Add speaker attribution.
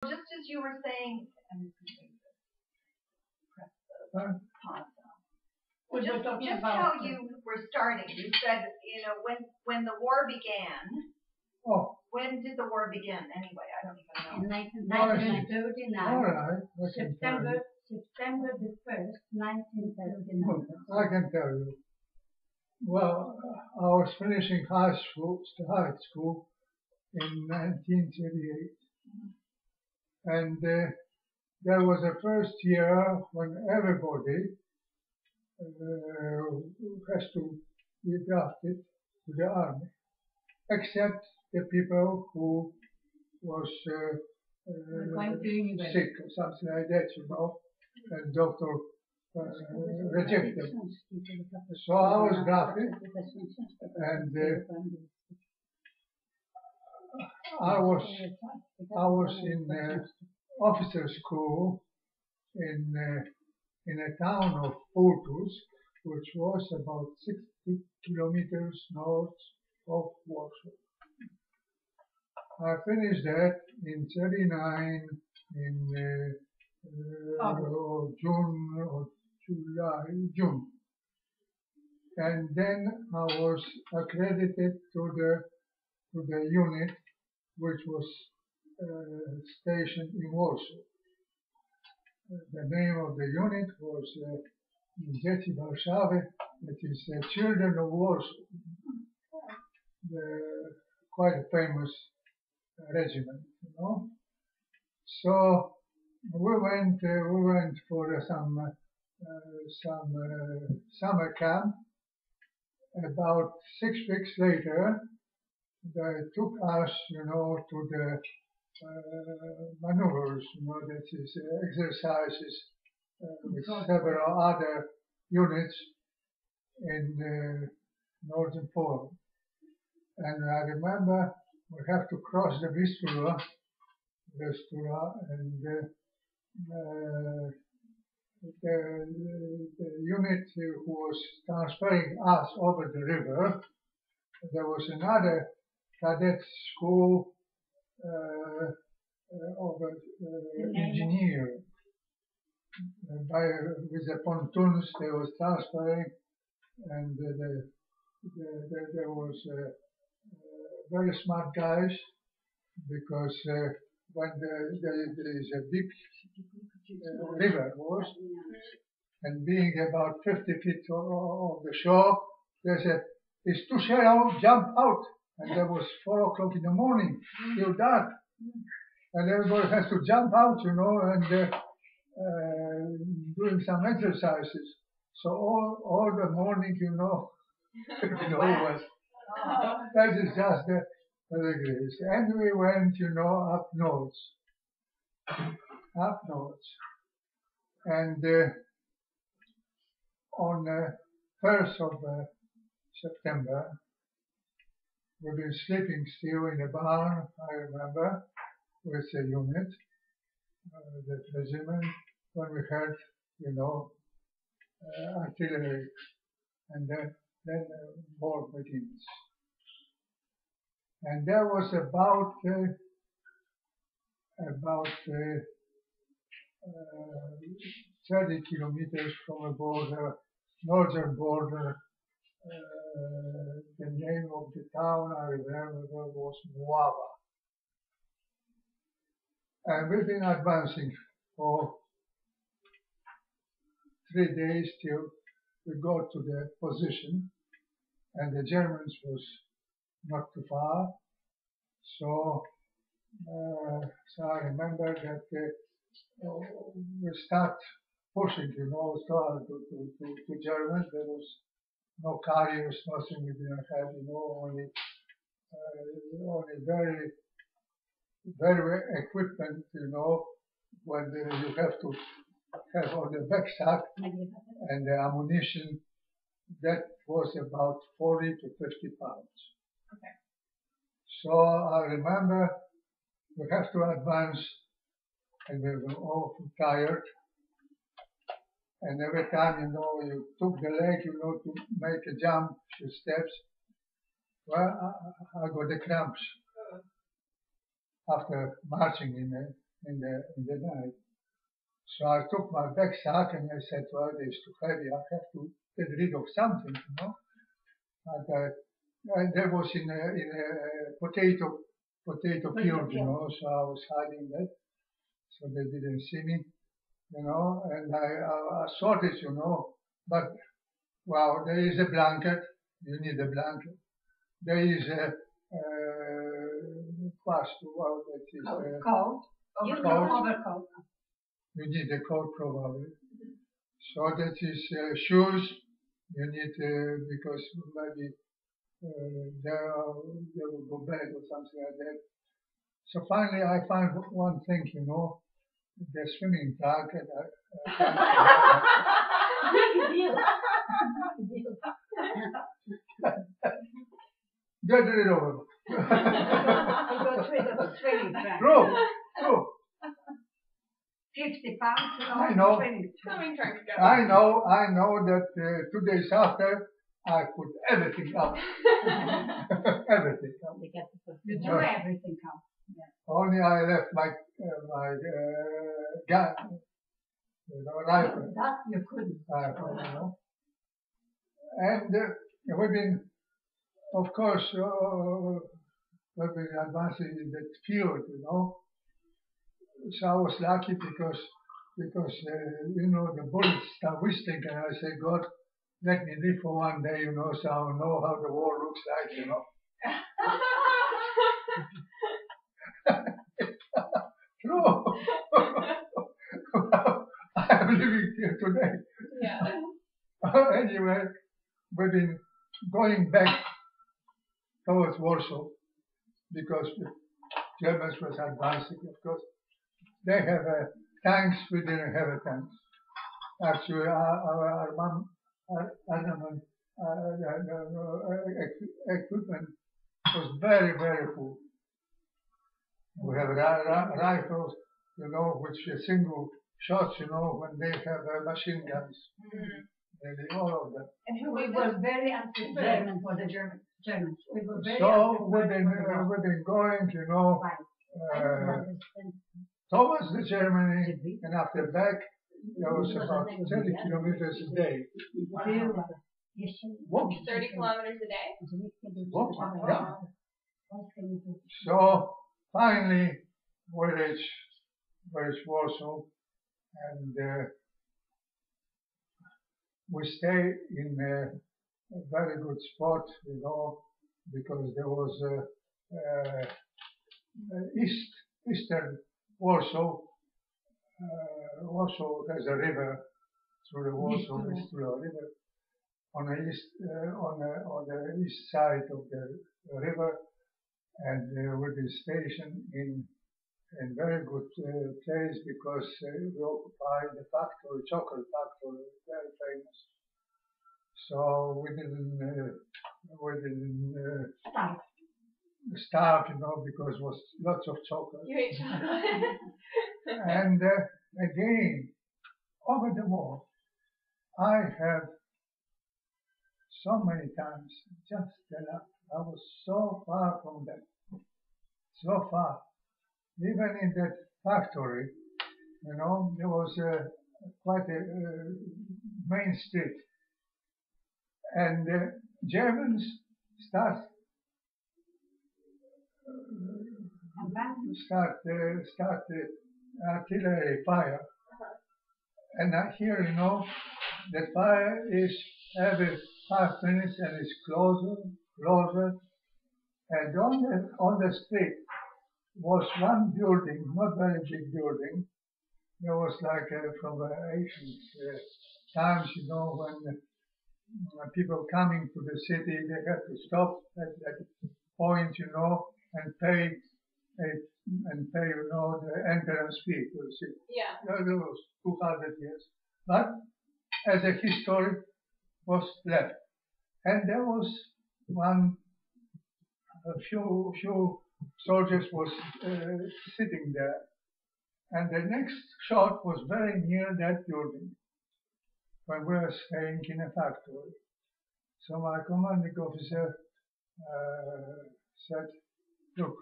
Speaker 1: Just as you were saying, I'm just going to press the pause on. Well, just how you were starting. You said, when the war began.
Speaker 2: Oh.
Speaker 1: When did the war begin? Anyway, I don't even know.
Speaker 3: 1939.
Speaker 2: All right.
Speaker 3: September the 1st, 1939.
Speaker 2: I can tell you. Well, I was finishing high school in 1938. And there was a first year when everybody has to be drafted to the army, except the people who was sick or something like that, and doctor rejected them. So I was drafted, and I was in officer school in a town of Portus, which was about 60 kilometers north of Warsaw. I finished that in 39 in June. And then I was accredited to the unit which was stationed in Warsaw. The name of the unit was Dzieci Warszawy, that is Children of Warsaw, quite a famous regiment, So we went for some summer camp. About 6 weeks later, they took us, to the maneuvers, that is exercises with several other units in northern Poland. And I remember we have to cross the Vistula, and the unit who was transferring us over the river, there was another cadet school of engineering. With the pontoons they was transferring, and there was very smart guys, because when there is a big river was, and being about 50 feet of the shore, they said, "It's too shallow, jump out." And there was 4 o'clock in the morning, still dark, and everybody has to jump out, and doing some exercises. So all the morning, was that is just the degrees. And we went, up north, and on 1st of September, we've been sleeping still in a barn, I remember, with a unit, that regiment, when we heard, artillery, and then war begins. And there was about 30 kilometers from a border, northern border. The name of the town I remember was Mława. And we've been advancing for 3 days till we got to the position, and the Germans was not too far. So I remember that we start pushing, to Germans. There was no carriers, nothing we didn't have, only very, very equipment, when you have to have on the backpack, and the ammunition that was about 40 to 50 pounds.
Speaker 1: Okay.
Speaker 2: So I remember we have to advance, and we were all tired. And every time, you took the leg, to make a jump, few steps, well, I got the cramps after marching in in the night. So I took my backpack and I said, well, it's too heavy. I have to get rid of something, you know. And there was in a potato field, you know. So I was hiding that, so they didn't see me, you know. And I sorted, you know. But well, there is a blanket. You need a blanket. There is a pastu. Well, that is
Speaker 3: Coat. You
Speaker 2: coat.
Speaker 3: know overcoat.
Speaker 2: You need a coat probably. So that is shoes. You need because maybe they will go bad or something like that. So finally, I found one thing, you know, the swimming trunk, and get rid of it.
Speaker 3: You got rid of the swimming trunk.
Speaker 2: True.
Speaker 3: 50 pounds, you know,
Speaker 2: I know.
Speaker 4: Swimming trunk.
Speaker 2: I know that 2 days after, I put everything up. Everything up.
Speaker 3: You do everything up.
Speaker 2: Only I left my gun, you know, rifle.
Speaker 3: That you couldn't.
Speaker 2: Rifle, you know. And we've been, of course, we've been advancing in that field, you know. So I was lucky because you know, the bullets start whistling, and I said, God, let me live for one day, you know, so I'll know how the war looks like, you know. True. I'm living here today.
Speaker 4: Yeah.
Speaker 2: Anyway, we've been going back towards Warsaw because the Germans was advancing, of course. They have tanks, we didn't have a tanks. Actually, our armament equipment was very, very full. We have rifles, you know, which are single shots, you know, when they have machine guns. Nearly all of them.
Speaker 1: And who
Speaker 3: We were very anti-German for the Germans. We were very
Speaker 2: So we've been going, you know, towards the Germany, and after back, there was about 30 kilometers a day. Walking.
Speaker 4: 30 kilometers a day?
Speaker 2: Walking, yeah. So finally, we reached Warsaw, and we stay in a very good spot, you know, because there was eastern Warsaw. Warsaw has a river through the Warsaw river. On the east side of the river, and we've been stationed in very good place because we occupied the factory, chocolate factory, very famous. So we didn't starve, you know, because it was lots of chocolate.
Speaker 4: You ate chocolate.
Speaker 2: And again, over the wall, I have so many times just I was so far from that, so far. Even in that factory, you know, there was quite a main street, and Germans start artillery fire, and I hear, you know, the fire is every 5 minutes and it's closer, and on the street was one building, not very big building. There was like from ancient times, you know, when people coming to the city, they had to stop at that point, you know, and pay, you know, the entrance fee to the city.
Speaker 4: Yeah.
Speaker 2: That was 200 years. But as a history was left. And there was a few soldiers was sitting there. And the next shot was very near that building, when we were staying in a factory. So my commanding officer said, look,